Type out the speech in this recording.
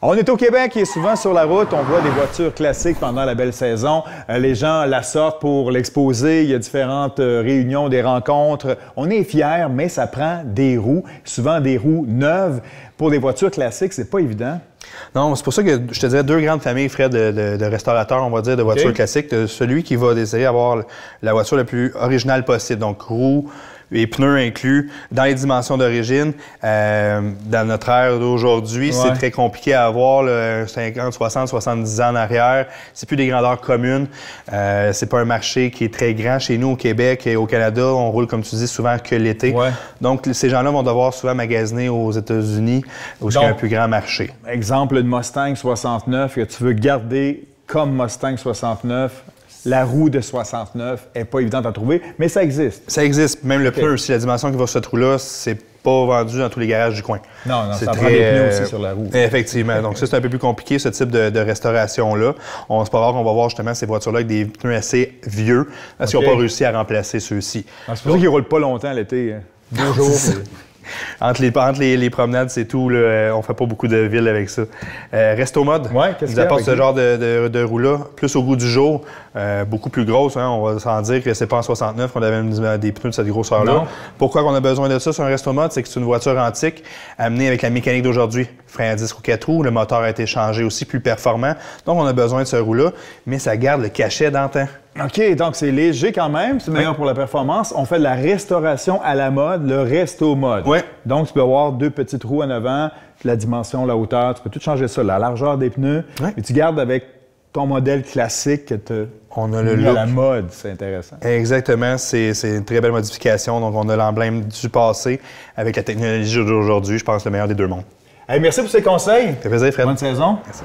On est au Québec et souvent sur la route, on voit des voitures classiques pendant la belle saison. Les gens la sortent pour l'exposer. Il y a différentes réunions, des rencontres. On est fiers, mais ça prend des roues, souvent des roues neuves. Pour des voitures classiques, c'est pas évident. Non, c'est pour ça que je te dirais deux grandes familles, Fred, de restaurateurs, on va dire, de voitures classiques. Celui qui va désirer avoir la voiture la plus originale possible, donc roues et pneus inclus, dans les dimensions d'origine. Dans notre ère d'aujourd'hui, c'est très compliqué à avoir, 50, 60, 70 ans en arrière. C'est plus des grandeurs communes. C'est pas un marché qui est très grand chez nous au Québec et au Canada. On roule, comme tu dis, souvent que l'été. Donc, ces gens-là vont devoir souvent magasiner aux États-Unis, où il y a un plus grand marché. Exemple, une Mustang 69 que tu veux garder comme Mustang 69. La roue de 69 n'est pas évidente à trouver, mais ça existe. Ça existe. Même le pneu aussi, la dimension qui va sur cette roue-là, c'est pas vendu dans tous les garages du coin. Non, ça prend des pneus aussi sur la roue. Effectivement. Donc ça, c'est un peu plus compliqué, ce type de restauration-là. C'est pas rare qu'on va voir justement ces voitures-là avec des pneus assez vieux, parce qu'ils n'ont pas réussi à remplacer ceux-ci. C'est pour ça qu'ils ne roulent pas longtemps l'été. 2 jours. Entre les promenades, c'est tout. Là, on fait pas beaucoup de villes avec ça. Resto Mode nous apporte ce genre de roue-là, plus au goût du jour, beaucoup plus grosse. Hein, on va s'en dire que c'est pas en 69 qu'on avait des pneus de cette grosseur-là. Pourquoi on a besoin de ça sur un Resto Mode? C'est que c'est une voiture antique, amenée avec la mécanique d'aujourd'hui. Frein à disque aux 4 roues, le moteur a été changé aussi, plus performant. Donc, on a besoin de ce roue-là, mais ça garde le cachet d'antan. OK, donc c'est léger quand même, c'est meilleur pour la performance. On fait de la restauration à la mode, le Resto Mode. Donc, tu peux avoir 2 petites roues en avant, la dimension, la hauteur, tu peux tout changer ça, la largeur des pneus, et tu gardes avec ton modèle classique que tu a le look à la mode, c'est intéressant. Exactement, c'est une très belle modification. Donc, on a l'emblème du passé avec la technologie d'aujourd'hui, je pense, le meilleur des deux mondes. Hey, merci pour ces conseils. Ça fait plaisir, Fred. Bonne saison. Merci.